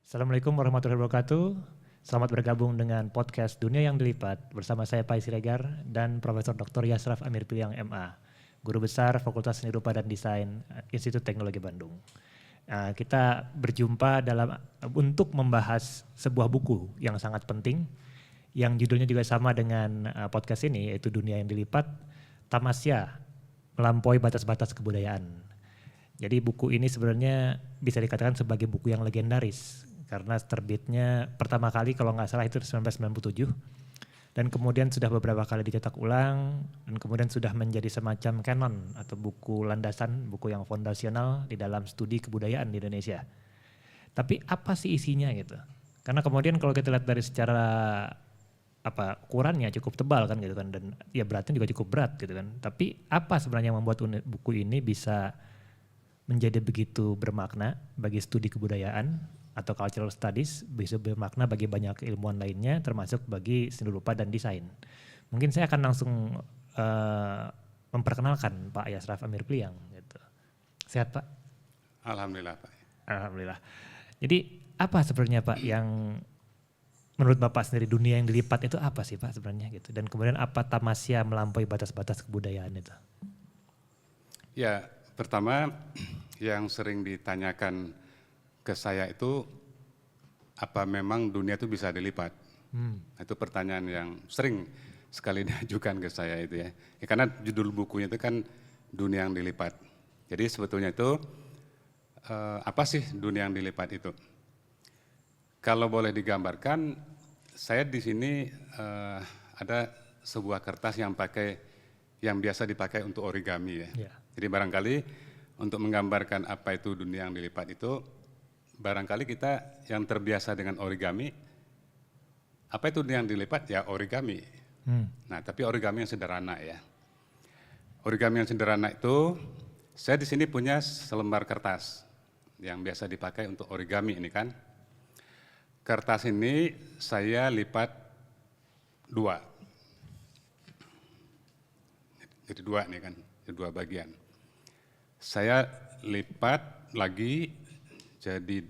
Assalamualaikum warahmatullahi wabarakatuh. Selamat bergabung dengan podcast Dunia yang Dilipat bersama saya Pai Siregar dan Profesor Dr. Yasraf Amir Piliang MA, Guru Besar Fakultas Seni Rupa dan Desain Institut Teknologi Bandung. Kita berjumpa untuk membahas sebuah buku yang sangat penting yang judulnya juga sama dengan podcast ini, yaitu Dunia yang Dilipat, Tamasya Melampaui Batas-Batas Kebudayaan. Jadi buku ini sebenarnya bisa dikatakan sebagai buku yang legendaris karena terbitnya pertama kali kalau nggak salah itu 1997 dan kemudian sudah beberapa kali dicetak ulang dan kemudian sudah menjadi semacam kanon atau buku landasan, buku yang fondasional di dalam studi kebudayaan di Indonesia. Tapi apa sih isinya gitu? Karena kemudian kalau kita lihat dari secara ukurannya cukup tebal kan gitu kan, dan ya beratnya juga cukup berat gitu kan. Tapi apa sebenarnya yang membuat buku ini bisa menjadi begitu bermakna bagi studi kebudayaan atau cultural studies, bisa bermakna bagi banyak ilmuwan lainnya termasuk bagi seni rupa dan desain. Mungkin saya akan langsung memperkenalkan Pak Yasraf Amir Piliang gitu. Sehat Pak? Alhamdulillah Pak. Alhamdulillah. Jadi apa sebenarnya Pak yang menurut Bapak sendiri dunia yang dilipat itu apa sih Pak sebenarnya gitu? Dan kemudian apa tamasya melampaui batas-batas kebudayaan itu? Ya, pertama yang sering ditanyakan ke saya itu apa memang dunia itu bisa dilipat? Itu pertanyaan yang sering sekali diajukan ke saya itu ya. Karena judul bukunya itu kan Dunia yang Dilipat. Jadi sebetulnya itu apa sih dunia yang dilipat itu? Kalau boleh digambarkan, saya di sini ada sebuah kertas yang biasa dipakai untuk origami ya. Yeah. Jadi barangkali untuk menggambarkan apa itu dunia yang dilipat itu, barangkali kita yang terbiasa dengan origami, apa itu dunia yang dilipat? Ya origami. Nah tapi origami yang sederhana ya. Origami yang sederhana itu, saya di sini punya selembar kertas yang biasa dipakai untuk origami ini kan. Kertas ini saya lipat dua. Jadi dua nih kan, dua bagian. Saya lipat lagi, jadi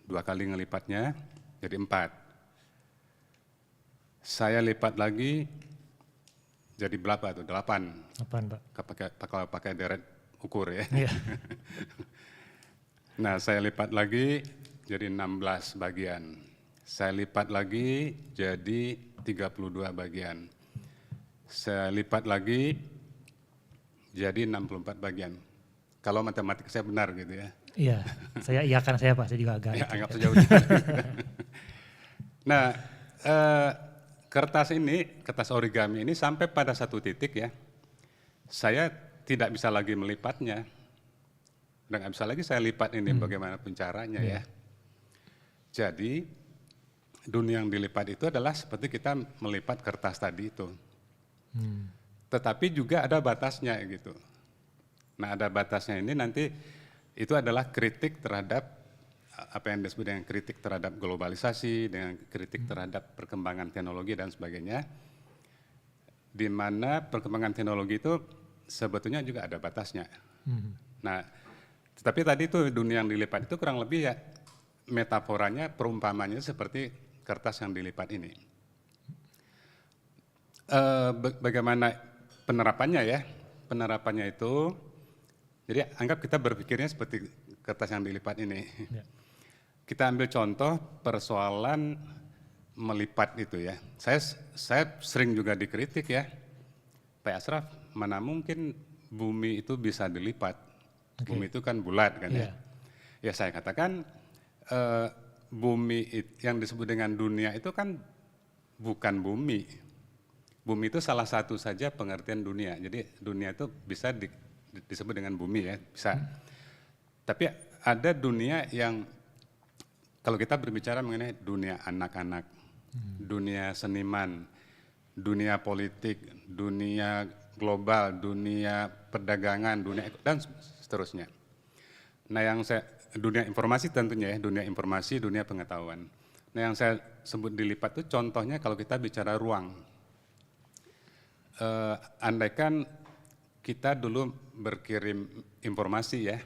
dua kali ngelipatnya, jadi 4. Saya lipat lagi, jadi berapa tuh? 8. 8 Pak. Kalau pakai deret ukur ya. Yeah. Nah saya lipat lagi, jadi 16 bagian. Saya lipat lagi, jadi 32 bagian. Saya lipat lagi, jadi 64 bagian. Kalau matematik saya benar gitu ya. Iya, saya iakan saya Pak, saya juga agak. Ya, anggap saja. Nah, kertas origami ini sampai pada satu titik ya, saya tidak bisa lagi melipatnya. Dan nggak bisa lagi saya lipat ini bagaimanapun caranya ya. Jadi, dunia yang dilipat itu adalah seperti kita melipat kertas tadi itu. Tetapi juga ada batasnya gitu. Nah ada batasnya ini nanti itu adalah kritik terhadap apa yang disebut dengan kritik terhadap globalisasi, dengan kritik terhadap perkembangan teknologi dan sebagainya. Di mana perkembangan teknologi itu sebetulnya juga ada batasnya. Nah tetapi tadi itu dunia yang dilipat itu kurang lebih ya metaforanya, perumpamannya seperti kertas yang dilipat ini. Bagaimana penerapannya ya? Penerapannya itu, jadi anggap kita berpikirnya seperti kertas yang dilipat ini. Yeah. Kita ambil contoh persoalan melipat itu ya. Saya sering juga dikritik ya, Pak Asraf, mana mungkin bumi itu bisa dilipat? Okay. Bumi itu kan bulat kan ya. Ya saya katakan bumi yang disebut dengan dunia itu kan bukan bumi. Bumi itu salah satu saja pengertian dunia. Jadi dunia itu bisa disebut dengan bumi ya, bisa. Tapi ada dunia yang kalau kita berbicara mengenai dunia anak-anak, dunia seniman, dunia politik, dunia global, dunia perdagangan, dunia dan seterusnya. Nah yang dunia informasi tentunya ya, dunia informasi, dunia pengetahuan. Nah yang saya sebut dilipat itu contohnya kalau kita bicara ruang. Andaikan kita dulu berkirim informasi ya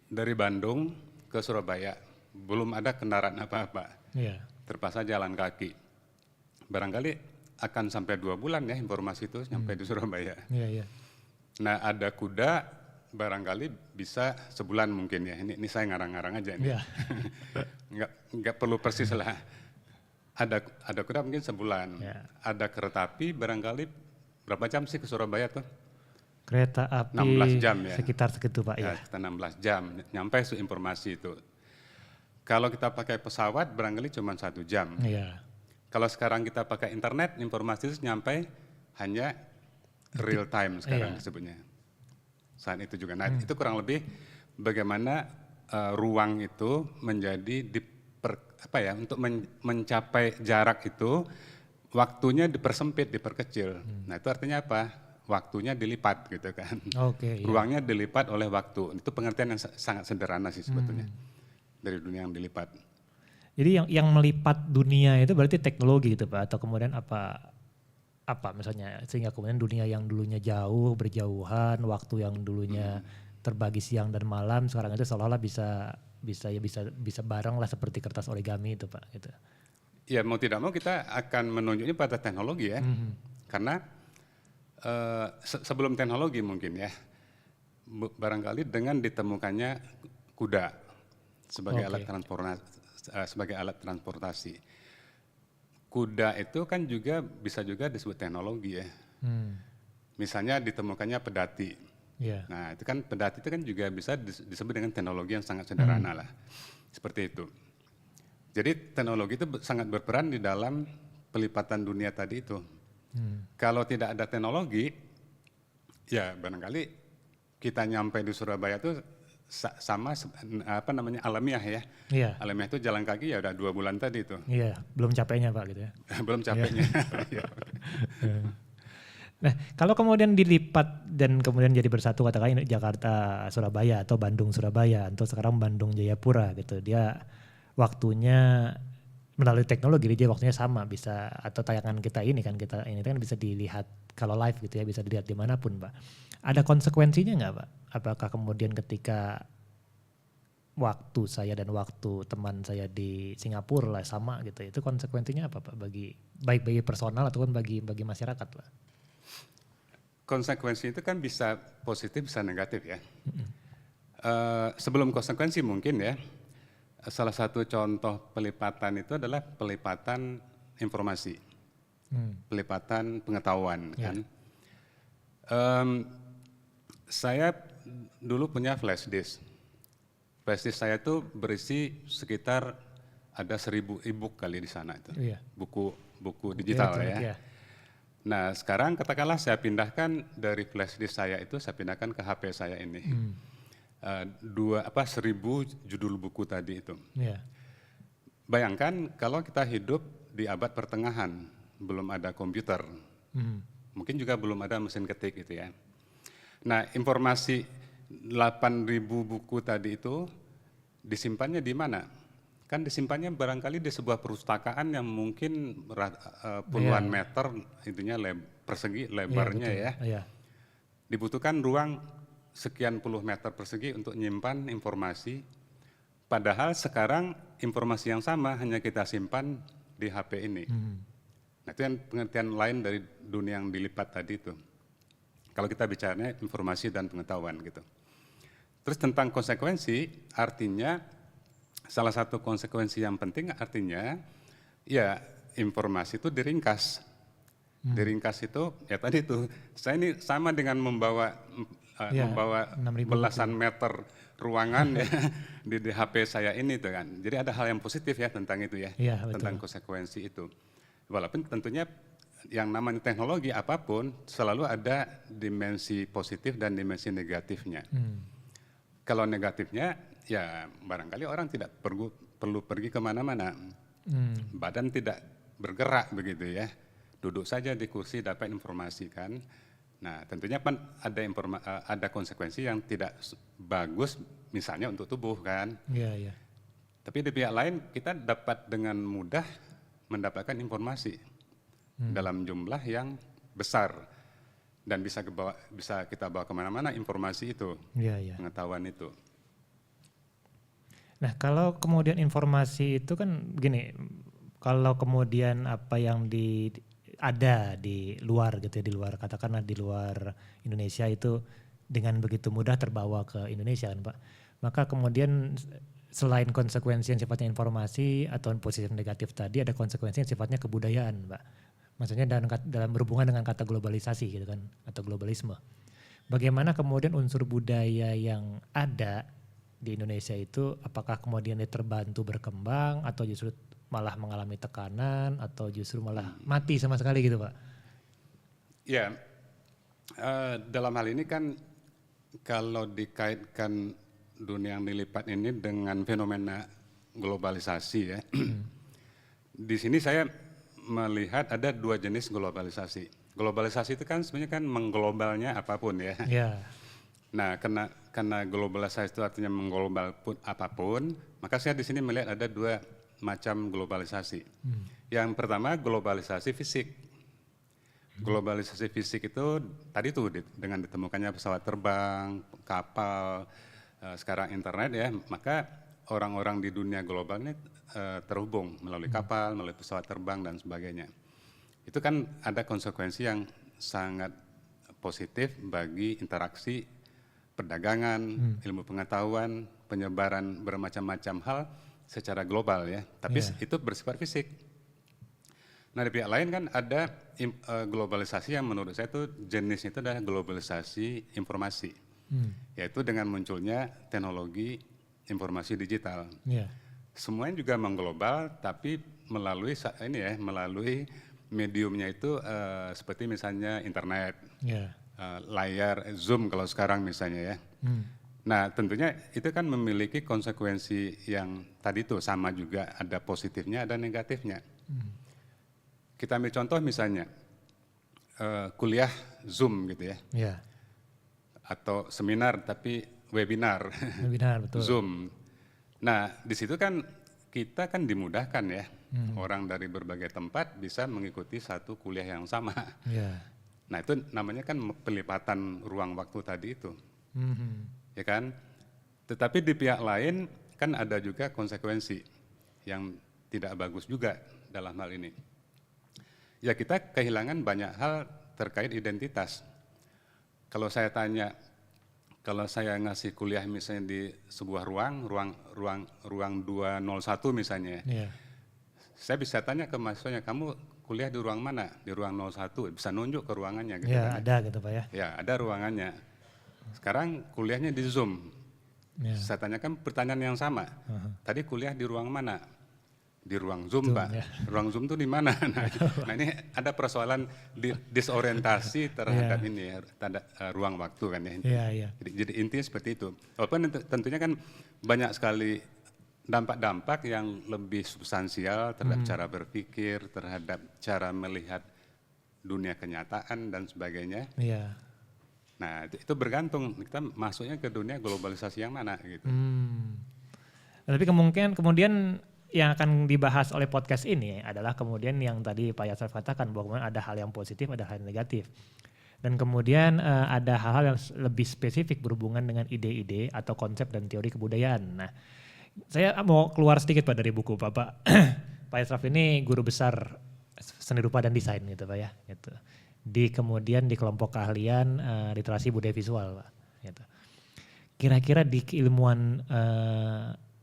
dari Bandung ke Surabaya. belum ada kendaraan apa-apa, Iya. terpaksa jalan kaki. Barangkali akan sampai 2 bulan ya informasi itu sampai di Surabaya. Iya, iya. Nah ada kuda barangkali bisa sebulan mungkin ya. Ini saya ngarang-ngarang aja nih. Iya. nggak perlu persis lah. Ada kuda mungkin sebulan. Ya. Ada kereta api barangkali berapa jam sih ke Surabaya tuh? Kereta api 16 jam ya. sekitar segitu Pak Ya, ya. kita 16 jam nyampe itu informasi itu. Kalau kita pakai pesawat barangkali cuma 1 jam. Iya. Kalau sekarang kita pakai internet, informasi itu nyampe hanya real time sekarang disebutnya. Saat itu juga. Nah itu kurang lebih bagaimana ruang itu menjadi untuk mencapai jarak itu waktunya dipersempit, diperkecil. Nah itu artinya apa? Waktunya dilipat gitu kan. Oke. Iya. Ruangnya dilipat oleh waktu. Itu pengertian yang sangat sederhana sih sebetulnya dari dunia yang dilipat. Jadi yang melipat dunia itu berarti teknologi gitu Pak, atau kemudian apa misalnya sehingga kemudian dunia yang dulunya jauh berjauhan, waktu yang dulunya terbagi siang dan malam sekarang itu seolah-olah bisa bareng lah seperti kertas origami itu Pak gitu. Ya mau tidak mau kita akan menunjuknya pada teknologi ya. Karena sebelum teknologi mungkin ya, barangkali dengan ditemukannya kuda sebagai alat transportasi. Kuda itu kan juga bisa juga disebut teknologi ya. Misalnya ditemukannya pedati. Yeah. Nah itu kan pedati itu kan juga bisa disebut dengan teknologi yang sangat sederhana lah. Seperti itu. Jadi teknologi itu sangat berperan di dalam pelipatan dunia tadi itu. Kalau tidak ada teknologi, ya barangkali kita nyampe di Surabaya itu sama alamiah ya. Iya. Alamiah itu jalan kaki ya udah 2 bulan tadi itu. Iya, belum capeknya Pak gitu ya. Belum capeknya. Nah, kalau kemudian dilipat dan kemudian jadi bersatu katakan Jakarta Surabaya atau Bandung Surabaya atau sekarang Bandung Jayapura gitu. Dia waktunya melalui teknologi dia waktunya sama bisa, atau tayangan kita ini kan bisa dilihat kalau live gitu ya, bisa dilihat dimanapun Pak. Ada konsekuensinya nggak Pak? Apakah kemudian ketika waktu saya dan waktu teman saya di Singapura lah sama gitu, itu konsekuensinya apa Pak baik bagi personal ataupun bagi masyarakat Pak? Konsekuensi itu kan bisa positif bisa negatif ya. Sebelum konsekuensi mungkin ya, salah satu contoh pelipatan itu adalah pelipatan informasi, pelipatan pengetahuan kan. Saya dulu punya flash disk. Flash disk saya itu berisi sekitar ada 1000 e-book kali di sana itu, buku digital ya. Nah sekarang katakanlah saya pindahkan dari flash disk saya itu, saya pindahkan ke HP saya ini. 1000 judul buku tadi itu. Bayangkan kalau kita hidup di abad pertengahan, belum ada komputer, mungkin juga belum ada mesin ketik gitu ya. Nah informasi 8.000 buku tadi itu disimpannya di mana? Kan disimpannya barangkali di sebuah perpustakaan yang mungkin puluhan meter itunya persegi lebarnya ya. Dibutuhkan ruang sekian puluh meter persegi untuk menyimpan informasi. Padahal sekarang informasi yang sama hanya kita simpan di HP ini. Nah itu yang pengertian lain dari dunia yang dilipat tadi itu. Kalau kita bicaranya informasi dan pengetahuan gitu. Terus tentang konsekuensi, artinya salah satu konsekuensi yang penting artinya ya informasi itu diringkas. Diringkas itu ya tadi itu, saya ini sama dengan membawa belasan meter ruangan ya di HP saya ini tuh kan. Jadi ada hal yang positif ya tentang itu ya, tentang konsekuensi itu. Walaupun tentunya yang namanya teknologi apapun selalu ada dimensi positif dan dimensi negatifnya. Kalau negatifnya ya barangkali orang tidak perlu pergi kemana-mana, badan tidak bergerak begitu ya, duduk saja di kursi dapat informasi kan. Nah tentunya kan ada konsekuensi yang tidak bagus misalnya untuk tubuh kan. Tapi di pihak lain kita dapat dengan mudah mendapatkan informasi dalam jumlah yang besar dan bisa kita bawa kemana-mana informasi itu, pengetahuan itu. Nah, kalau kemudian informasi itu kan gini, kalau kemudian apa yang ada di luar gitu ya, di luar katakanlah di luar Indonesia itu dengan begitu mudah terbawa ke Indonesia kan Pak. Maka kemudian selain konsekuensi yang sifatnya informasi atau positif negatif tadi, ada konsekuensi yang sifatnya kebudayaan Pak. Maksudnya dalam berhubungan dengan kata globalisasi gitu kan, atau globalisme. Bagaimana kemudian unsur budaya yang ada di Indonesia itu apakah kemudian dia terbantu berkembang atau justru malah mengalami tekanan atau justru malah mati sama sekali gitu Pak? Ya, dalam hal ini kan kalau dikaitkan dunia yang dilipat ini dengan fenomena globalisasi ya, di sini saya melihat ada dua jenis globalisasi. Globalisasi itu kan sebenarnya kan mengglobalnya apapun ya. Ya, Nah, karena globalisasi itu artinya mengglobal pun apapun, maka saya di sini melihat ada dua macam globalisasi. Yang pertama globalisasi fisik. Globalisasi fisik itu tadi tuh dengan ditemukannya pesawat terbang, kapal, sekarang internet ya, maka orang-orang di dunia global ini terhubung melalui kapal, melalui pesawat terbang dan sebagainya. Itu kan ada konsekuensi yang sangat positif bagi interaksi perdagangan, ilmu pengetahuan, penyebaran bermacam-macam hal secara global ya. Tapi itu bersifat fisik. Nah di pihak lain kan ada globalisasi yang menurut saya itu jenisnya itu adalah globalisasi informasi. Yaitu dengan munculnya teknologi informasi digital. Semuanya juga mengglobal tapi melalui melalui mediumnya itu seperti misalnya internet. Layar Zoom kalau sekarang misalnya ya. Nah tentunya itu kan memiliki konsekuensi yang tadi tuh sama juga ada positifnya ada negatifnya. Kita ambil contoh misalnya kuliah Zoom gitu ya. Atau seminar tapi webinar. Betul. Zoom. Nah di situ kan kita kan dimudahkan ya. Orang dari berbagai tempat bisa mengikuti satu kuliah yang sama. Nah itu namanya kan pelipatan ruang waktu tadi itu, ya kan. Tetapi di pihak lain kan ada juga konsekuensi yang tidak bagus juga dalam hal ini. Ya kita kehilangan banyak hal terkait identitas. Kalau saya tanya, kalau saya ngasih kuliah misalnya di sebuah ruang 201 misalnya, saya bisa tanya ke mahasiswanya, kamu kuliah di ruang mana? Di ruang 01, bisa nunjuk ke ruangannya gitu kan. Ada gitu Pak ya. Ya, ada ruangannya. Sekarang kuliahnya di Zoom. Saya tanyakan pertanyaan yang sama. Tadi kuliah di ruang mana? Di ruang Zoom, Pak. Ruang Zoom itu di mana? Nah, ini ada persoalan disorientasi terhadap ini terhadap ruang waktu kan ya. Jadi intinya seperti itu. Walaupun tentunya kan banyak sekali dampak-dampak yang lebih substansial terhadap cara berpikir, terhadap cara melihat dunia kenyataan dan sebagainya. Nah itu bergantung kita masuknya ke dunia globalisasi yang mana gitu. Tapi kemudian yang akan dibahas oleh podcast ini adalah kemudian yang tadi Pak Yasraf katakan bahwa ada hal yang positif, ada hal yang negatif. Dan kemudian ada hal-hal yang lebih spesifik berhubungan dengan ide-ide atau konsep dan teori kebudayaan. Nah, saya mau keluar sedikit Pak dari buku Bapak. Pak Yasraf ini guru besar seni rupa dan desain gitu Pak ya. Gitu. Kemudian di kelompok keahlian literasi budaya visual Pak. Gitu. Kira-kira di keilmuan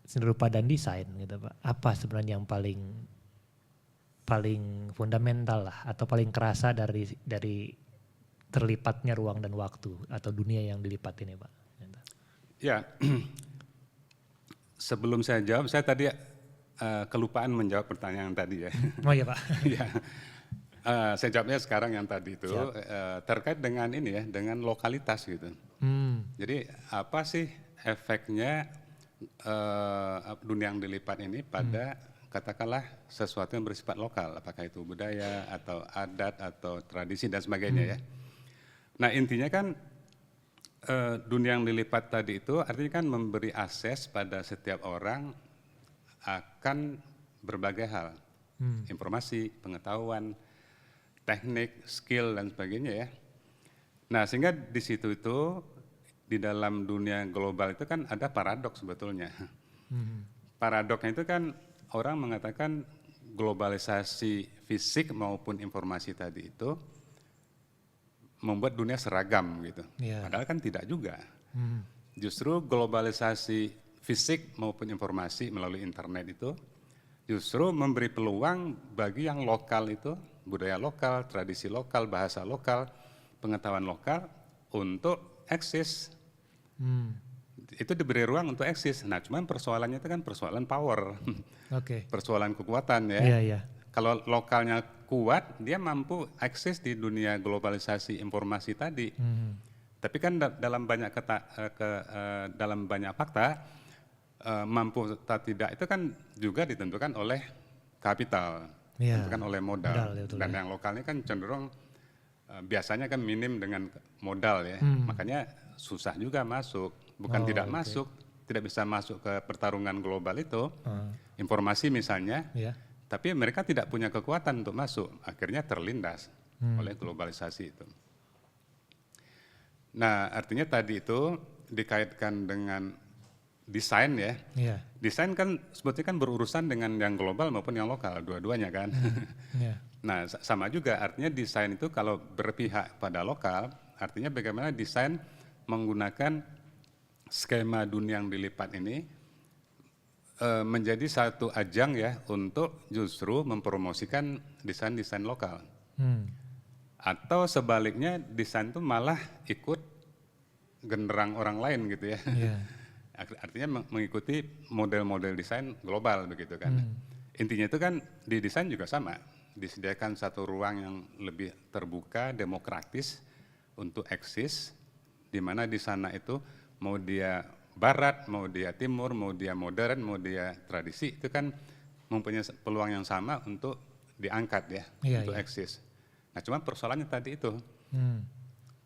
seni rupa dan desain gitu Pak, apa sebenarnya yang paling fundamental lah atau paling kerasa dari terlipatnya ruang dan waktu atau dunia yang dilipat ini Pak? Gitu. Ya. Sebelum saya jawab, saya tadi kelupaan menjawab pertanyaan tadi ya. Oh iya Pak. Ya. Saya jawabnya sekarang yang tadi itu terkait dengan ini ya, dengan lokalitas gitu. Jadi apa sih efeknya dunia yang dilipat ini pada katakanlah sesuatu yang bersifat lokal, apakah itu budaya atau adat atau tradisi dan sebagainya ya. Nah intinya kan dunia yang dilipat tadi itu artinya kan memberi akses pada setiap orang akan berbagai hal, informasi, pengetahuan, teknik, skill dan sebagainya ya. Nah sehingga di situ itu di dalam dunia global itu kan ada paradoks sebetulnya. Paradoknya itu kan orang mengatakan globalisasi fisik maupun informasi tadi itu membuat dunia seragam gitu. Padahal kan tidak juga. Justru globalisasi fisik maupun informasi melalui internet itu justru memberi peluang bagi yang lokal itu, budaya lokal, tradisi lokal, bahasa lokal, pengetahuan lokal untuk eksis. Itu diberi ruang untuk eksis. Nah, cuman persoalannya itu kan persoalan power, persoalan kekuatan ya. Kalau lokalnya kuat, dia mampu eksis di dunia globalisasi informasi tadi. Tapi kan dalam banyak dalam banyak fakta, mampu atau tidak itu kan juga ditentukan oleh kapital, ditentukan oleh modal. Dan yang lokalnya kan cenderung biasanya kan minim dengan modal ya. Makanya susah juga masuk. Bukan tidak masuk, tidak bisa masuk ke pertarungan global itu, informasi misalnya, tapi mereka tidak punya kekuatan untuk masuk, akhirnya terlindas oleh globalisasi itu. Nah, artinya tadi itu dikaitkan dengan desain ya. Desain kan sebetulnya kan berurusan dengan yang global maupun yang lokal, dua-duanya kan. Nah, sama juga artinya desain itu kalau berpihak pada lokal, artinya bagaimana desain menggunakan skema dunia yang dilipat ini menjadi satu ajang ya untuk justru mempromosikan desain-desain lokal. Atau sebaliknya desain itu malah ikut genderang orang lain gitu ya. Artinya mengikuti model-model desain global begitu kan. Intinya itu kan di desain juga sama, disediakan satu ruang yang lebih terbuka, demokratis untuk eksis, di mana di sana itu mau dia barat, mau dia timur, mau dia modern, mau dia tradisi, itu kan mempunyai peluang yang sama untuk diangkat ya, untuk eksis. Nah cuma persoalannya tadi itu,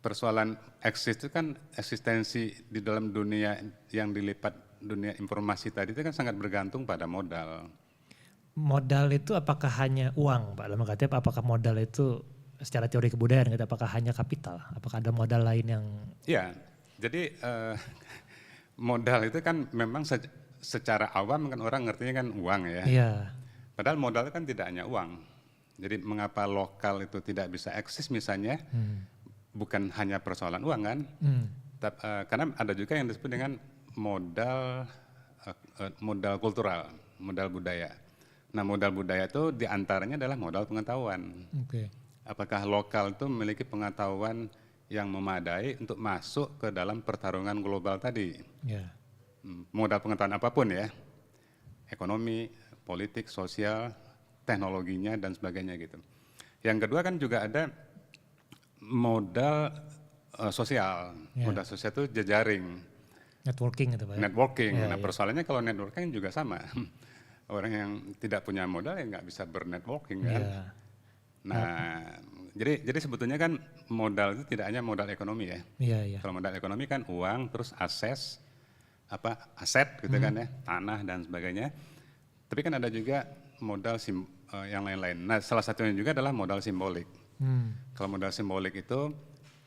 persoalan eksis itu kan eksistensi di dalam dunia yang dilipat dunia informasi tadi itu kan sangat bergantung pada modal. Modal itu apakah hanya uang Pak? Dalam artian apakah modal itu secara teori kebudayaan gitu, apakah hanya kapital? Apakah ada modal lain yang... Ya. Jadi modal itu kan memang secara awam kan orang ngertinya kan uang ya. Padahal modal kan tidak hanya uang. Jadi mengapa lokal itu tidak bisa eksis misalnya, bukan hanya persoalan uang kan, karena ada juga yang disebut dengan modal kultural, modal budaya. Nah modal budaya itu diantaranya adalah modal pengetahuan. Apakah lokal itu memiliki pengetahuan yang memadai untuk masuk ke dalam pertarungan global tadi. Modal pengetahuan apapun ya, ekonomi, politik, sosial, teknologinya dan sebagainya gitu. Yang kedua kan juga ada modal sosial. Modal sosial itu jejaring. Networking gitu Pak. Networking. Nah persoalannya kalau networking juga sama. Orang yang tidak punya modal ya nggak bisa bernetworking kan. Nah, jadi sebetulnya kan modal itu tidak hanya modal ekonomi ya. Kalau modal ekonomi kan uang, terus aset gitu kan ya, tanah dan sebagainya. Tapi kan ada juga modal yang lain-lain. Nah, salah satunya juga adalah modal simbolik. Kalau modal simbolik itu,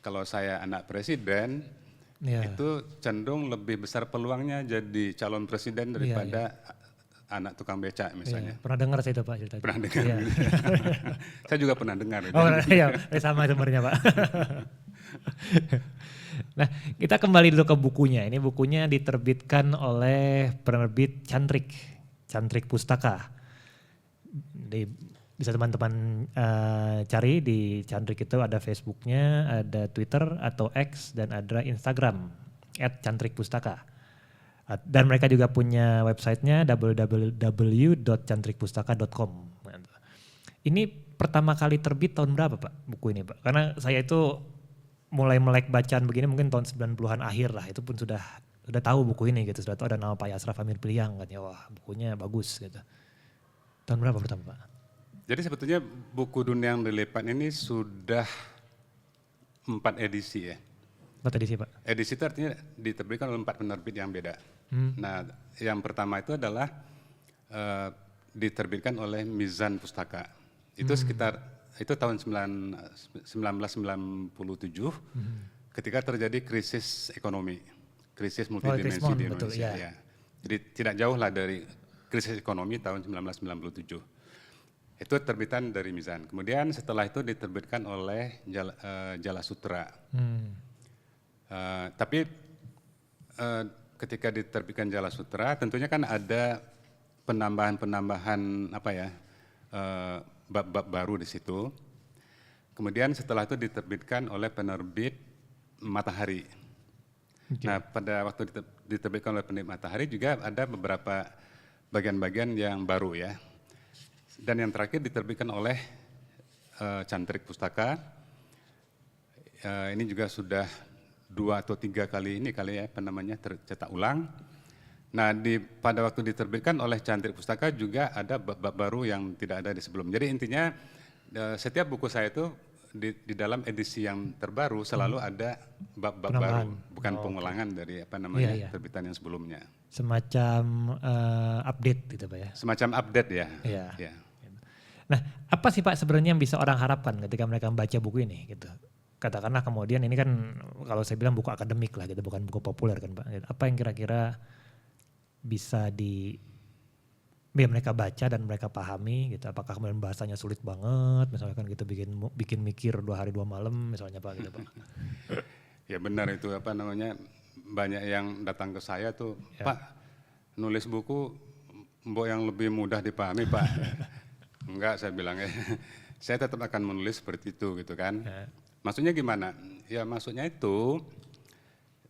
kalau saya anak presiden, itu cenderung lebih besar peluangnya jadi calon presiden daripada anak tukang becak misalnya. Pernah dengar saya itu Pak cerita. Pernah dengar. Saya juga pernah dengar. Sama sebenarnya Pak. Nah kita kembali dulu ke bukunya. Ini bukunya diterbitkan oleh penerbit Cantrik Pustaka. Bisa teman-teman cari di Cantrik itu ada Facebooknya, ada Twitter atau X dan ada Instagram @cantrikpustaka. Dan mereka juga punya websitenya www.cantrikpustaka.com. Ini pertama kali terbit tahun berapa Pak buku ini Pak? Karena saya itu mulai melek bacaan begini mungkin tahun 90-an akhir lah. Itu pun sudah tahu buku ini gitu. Sudah tahu ada nama Pak Yasraf Amir Piliang kan ya, wah bukunya bagus gitu. Tahun berapa pertama Pak? Jadi sebetulnya buku Dunia yang Dilipat ini sudah 4 edisi ya. 4 edisi Pak? Edisi itu artinya diterbitkan oleh 4 penerbit yang beda. Nah yang pertama itu adalah diterbitkan oleh Mizan Pustaka. Itu sekitar, itu tahun 1997 ketika terjadi krisis ekonomi, krisis multidimensi di Indonesia. Jadi tidak jauh lah dari krisis ekonomi tahun 1997. Itu terbitan dari Mizan. Kemudian setelah itu diterbitkan oleh Jala Sutra. Tapi ketika diterbitkan Jala Sutra, tentunya kan ada penambahan bab-bab baru di situ. Kemudian setelah itu diterbitkan oleh penerbit Matahari. Okay. Nah, pada waktu diterbitkan oleh penerbit Matahari juga ada beberapa bagian-bagian yang baru ya. Dan yang terakhir diterbitkan oleh Cantrik Pustaka. Ini juga sudah 2 atau 3 kali tercetak ulang. Nah, pada waktu diterbitkan oleh Cantrik Pustaka juga ada bab-bab baru yang tidak ada di sebelum. Jadi intinya setiap buku saya itu di dalam edisi yang terbaru selalu ada bab-bab baru, bukan pengulangan dari terbitan yang sebelumnya. Semacam update gitu Pak ya? Semacam update ya. Iya. Nah, apa sih Pak sebenarnya yang bisa orang harapkan ketika mereka membaca buku ini gitu? Katakanlah kemudian ini kan kalau saya bilang buku akademik lah gitu, bukan buku populer kan Pak. Apa yang kira-kira bisa mereka baca dan mereka pahami gitu? Apakah kemudian bahasanya sulit banget misalnya kan gitu, bikin mikir 2 hari 2 malam misalnya Pak gitu Pak? Ya benar itu banyak yang datang ke saya tuh, ya. Pak nulis buku mbok yang lebih mudah dipahami Pak. Enggak, saya bilang saya tetap akan menulis seperti itu gitu kan. Ya. Maksudnya gimana? Ya maksudnya itu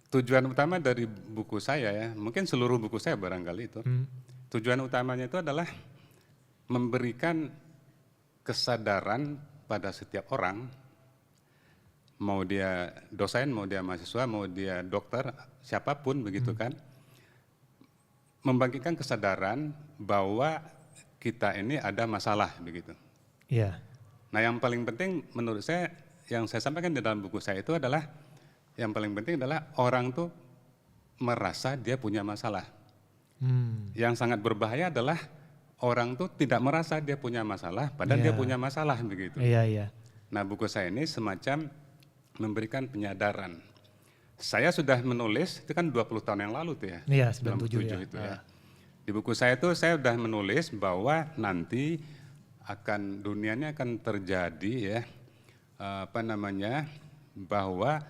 tujuan utama dari buku saya ya, mungkin seluruh buku saya barangkali itu. Tujuan utamanya itu adalah memberikan kesadaran pada setiap orang, mau dia dosen, mau dia mahasiswa, mau dia dokter, siapapun begitu kan, membangkitkan kesadaran bahwa kita ini ada masalah begitu. Iya. Nah yang paling penting menurut saya, yang saya sampaikan di dalam buku saya itu adalah, yang paling penting adalah orang tuh merasa dia punya masalah. Yang sangat berbahaya adalah orang tuh tidak merasa dia punya masalah, padahal dia punya masalah begitu. Iya. Nah buku saya ini semacam memberikan penyadaran. Saya sudah menulis, itu kan 20 tahun yang lalu tuh ya. Iya, 97 itu ya. Di buku saya itu saya sudah menulis bahwa nanti dunianya akan terjadi ya, bahwa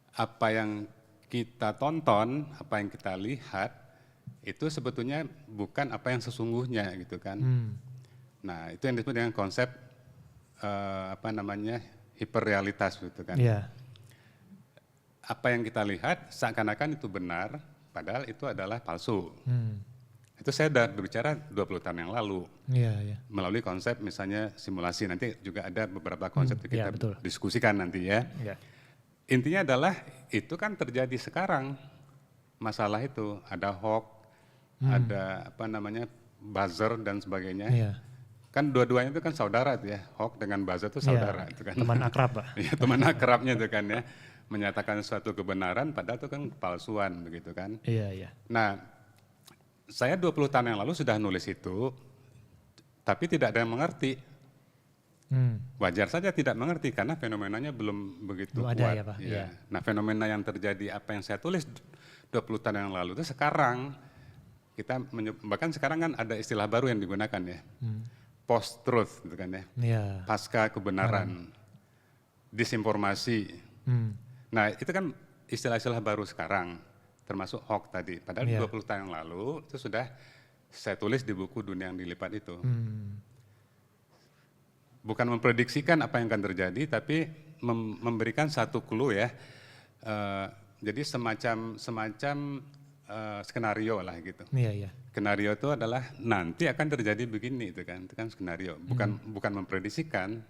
apa yang kita tonton, apa yang kita lihat, itu sebetulnya bukan apa yang sesungguhnya gitu kan. Nah itu yang disebut dengan konsep hiperrealitas gitu kan. Yeah. Apa yang kita lihat seakan-akan itu benar, padahal itu adalah palsu. Itu saya sudah berbicara 20 tahun yang lalu. Yeah. Melalui konsep misalnya simulasi, nanti juga ada beberapa konsep yang kita diskusikan nanti ya. Yeah. Intinya adalah itu kan terjadi sekarang, masalah itu ada hoax, ada buzzer dan sebagainya. Yeah. Kan dua-duanya itu kan saudara tuh ya, hoax dengan buzzer itu saudara. Itu kan. Teman akrab Pak. Ya, teman akrabnya itu kan ya, menyatakan suatu kebenaran padahal itu kan palsuan begitu kan. Iya. Nah saya 20 tahun yang lalu sudah nulis itu, tapi tidak ada yang mengerti. Wajar saja tidak mengerti karena fenomenanya belum begitu kuat. Ada ya Pak. Ya. Nah fenomena yang terjadi apa yang saya tulis 20 tahun yang lalu itu sekarang kita bahkan sekarang kan ada istilah baru yang digunakan ya, post truth gitu kan ya, pasca kebenaran, disinformasi. Nah itu kan istilah-istilah baru sekarang, termasuk hoax tadi. Padahal 20 tahun yang lalu itu sudah saya tulis di buku Dunia yang Dilipat itu. Bukan memprediksikan apa yang akan terjadi, tapi memberikan satu clue ya. Jadi semacam skenario lah gitu. Iya. Skenario itu adalah nanti akan terjadi begini itu kan skenario. Bukan memprediksikan,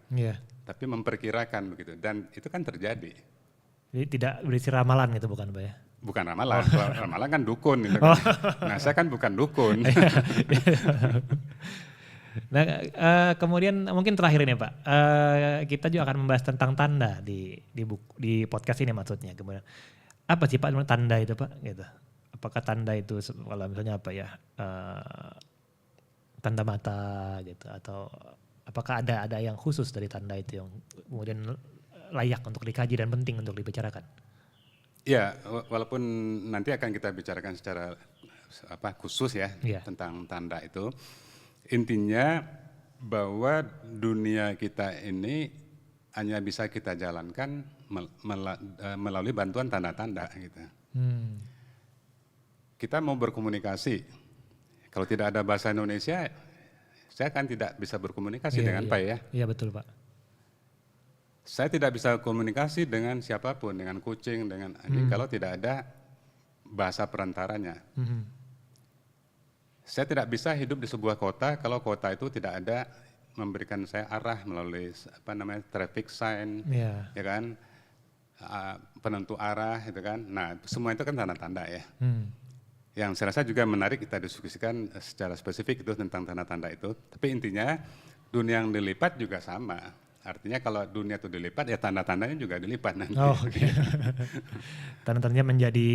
tapi memperkirakan begitu. Dan itu kan terjadi. Jadi tidak berisi ramalan gitu bukan Pak ya? Bukan ramalan, ramalan kan dukun gitu kan. Nah saya kan bukan dukun. Nah kemudian mungkin terakhir ini Pak, kita juga akan membahas tentang tanda di podcast ini maksudnya. Kemudian apa sih Pak tanda itu Pak? Gitu. Apakah tanda itu kalau misalnya apa ya, tanda mata gitu, atau apakah ada yang khusus dari tanda itu yang kemudian layak untuk dikaji dan penting untuk dibicarakan? Ya, walaupun nanti akan kita bicarakan secara khusus ya Iya. tentang tanda itu. Intinya bahwa dunia kita ini hanya bisa kita jalankan melalui bantuan tanda-tanda gitu. Kita mau berkomunikasi, kalau tidak ada bahasa Indonesia, saya kan tidak bisa berkomunikasi dengan Pak ya. Iya betul Pak. Saya tidak bisa komunikasi dengan siapapun, dengan kucing, dengan anjing kalau tidak ada bahasa perantaranya. Saya tidak bisa hidup di sebuah kota kalau kota itu tidak ada memberikan saya arah melalui traffic sign, ya kan, penentu arah, gitu kan. Nah, semua itu kan tanda-tanda ya. Yang saya rasa juga menarik kita diskusikan secara spesifik itu tentang tanda-tanda itu. Tapi intinya dunia yang dilipat juga sama. Artinya kalau dunia itu dilipat ya tanda-tandanya juga dilipat nanti. Oh, okay. Tanda-tandanya menjadi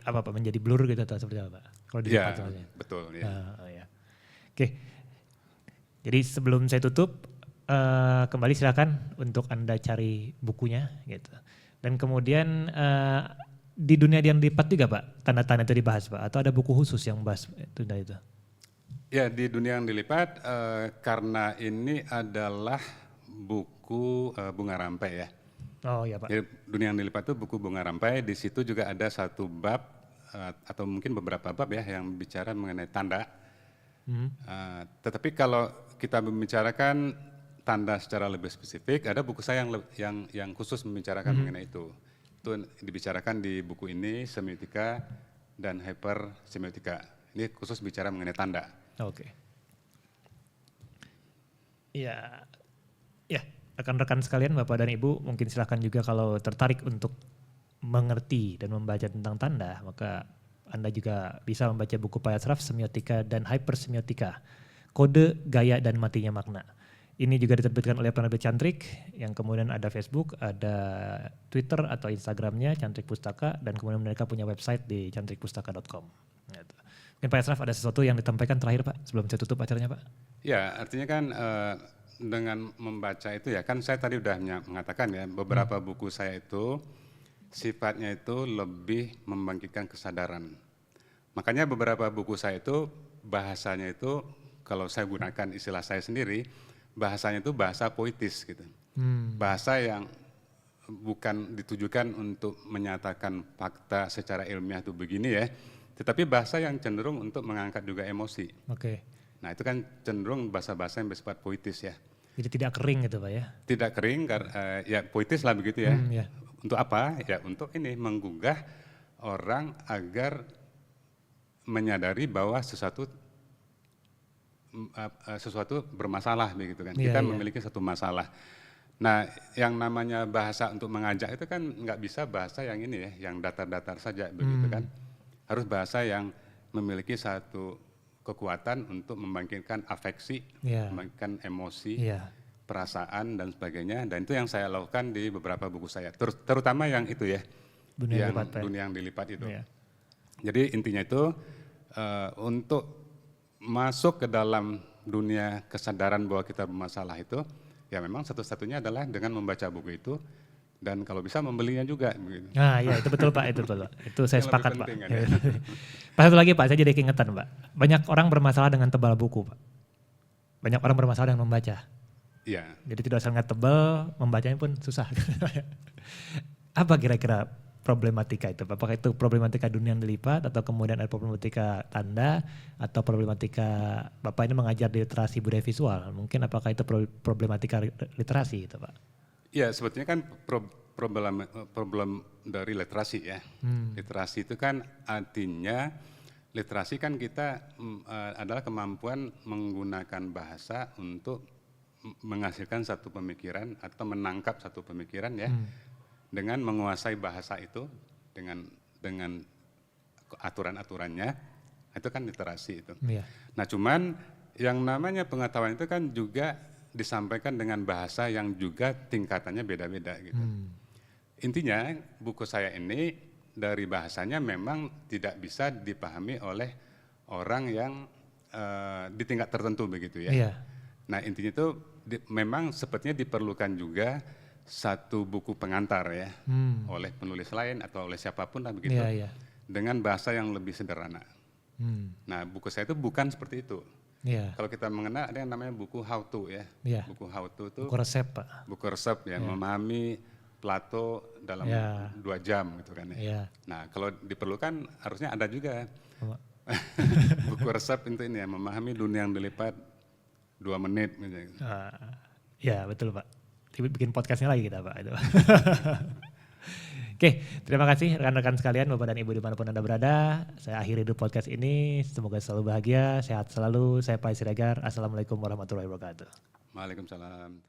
apa Pak? Menjadi blur gitu atau seperti apa Pak? Kalau dilipat soalnya. Betul ya. Ya. Oke. Jadi sebelum saya tutup, kembali silakan untuk Anda cari bukunya gitu. Dan kemudian di dunia yang dilipat juga Pak, tanda-tanda itu dibahas Pak? Atau ada buku khusus yang bahas tanda itu? Ya di dunia yang dilipat karena ini adalah buku bunga rampai ya. Oh ya Pak. Jadi dunia yang dilipat itu buku bunga rampai, di situ juga ada satu bab atau mungkin beberapa bab ya yang bicara mengenai tanda. Tetapi kalau kita membicarakan tanda secara lebih spesifik, ada buku saya yang khusus membicarakan mengenai itu. Itu dibicarakan di buku ini, semiotika dan hypersemiotika. Ini khusus bicara mengenai tanda. Oke. Ya, rekan-rekan sekalian, Bapak dan Ibu, mungkin silahkan juga kalau tertarik untuk mengerti dan membaca tentang tanda, maka Anda juga bisa membaca buku Pak Ashraf, Semiotika dan Hypersemiotika, Kode, Gaya, dan Matinya Makna. Ini juga diterbitkan oleh penerbit Cantrik, yang kemudian ada Facebook, ada Twitter atau Instagramnya Cantrik Pustaka, dan kemudian mereka punya website di cantrikpustaka.com. Gitu. Mungkin Pak Ashraf ada sesuatu yang ditampaikan terakhir Pak, sebelum saya tutup acaranya Pak? Ya, artinya kan dengan membaca itu ya, kan saya tadi udah mengatakan ya, beberapa buku saya itu sifatnya itu lebih membangkitkan kesadaran. Makanya beberapa buku saya itu bahasanya itu, kalau saya gunakan istilah saya sendiri, bahasanya itu bahasa poetis gitu. Bahasa yang bukan ditujukan untuk menyatakan fakta secara ilmiah itu begini ya, tetapi bahasa yang cenderung untuk mengangkat juga emosi. Oke. Nah itu kan cenderung bahasa-bahasa yang bersifat poetis ya. Jadi tidak kering gitu Pak ya? Tidak kering, ya poetis lah begitu ya. Ya. Untuk apa? Ya untuk ini menggugah orang agar menyadari bahwa sesuatu bermasalah begitu kan. Kita memiliki satu masalah. Nah, yang namanya bahasa untuk mengajak itu kan nggak bisa bahasa yang ini ya, yang datar-datar saja begitu kan. Harus bahasa yang memiliki satu kekuatan untuk membangkitkan afeksi, membangkitkan emosi, perasaan dan sebagainya. Dan itu yang saya lakukan di beberapa buku saya, terutama yang itu ya, dunia yang dilipat itu. Jadi intinya itu untuk masuk ke dalam dunia kesadaran bahwa kita bermasalah itu, ya memang satu-satunya adalah dengan membaca buku itu dan kalau bisa membelinya juga. Nah ya itu betul Pak, itu betul Pak. Itu saya sepakat Pak. Kan, ya? Pak satu lagi Pak, saya jadi keingetan Pak. Banyak orang bermasalah dengan tebal buku Pak. Banyak orang bermasalah dengan membaca. Iya. Jadi tidak sangat tebal, membacanya pun susah. Apa kira-kira problematika itu? Apakah itu problematika dunia yang dilipat atau kemudian ada problematika tanda atau problematika Bapak ini mengajar di literasi budaya visual? Mungkin apakah itu problematika literasi itu Pak? Ya sebetulnya kan problem dari literasi ya. Literasi itu kan artinya literasi kan kita adalah kemampuan menggunakan bahasa untuk menghasilkan satu pemikiran atau menangkap satu pemikiran ya. Dengan menguasai bahasa itu dengan aturan-aturannya, itu kan literasi itu. Nah cuman yang namanya pengetahuan itu kan juga disampaikan dengan bahasa yang juga tingkatannya beda-beda gitu. Intinya buku saya ini dari bahasanya memang tidak bisa dipahami oleh orang yang di tingkat tertentu begitu ya. Nah intinya itu memang sepertinya diperlukan juga satu buku pengantar ya oleh penulis lain atau oleh siapapun lah begitu dengan bahasa yang lebih sederhana. Nah, buku saya itu bukan seperti itu. Iya. Kalau kita mengenal ada yang namanya buku how to ya. Iya. Buku how to itu Buku resep, Pak. buku resep ya, memahami Plato dalam 2 jam gitu kan ya. Iya. Nah, kalau diperlukan harusnya ada juga buku resep itu ini ya, memahami dunia yang dilipat 2 menit gitu. Ya betul Pak. Bikin podcastnya lagi kita Pak itu. Oke, terima kasih rekan-rekan sekalian, Bapak dan Ibu dimanapun Anda berada. Saya akhiri dulu podcast ini. Semoga selalu bahagia, sehat selalu. Saya Pak Siregar. Assalamualaikum warahmatullahi wabarakatuh. Waalaikumsalam.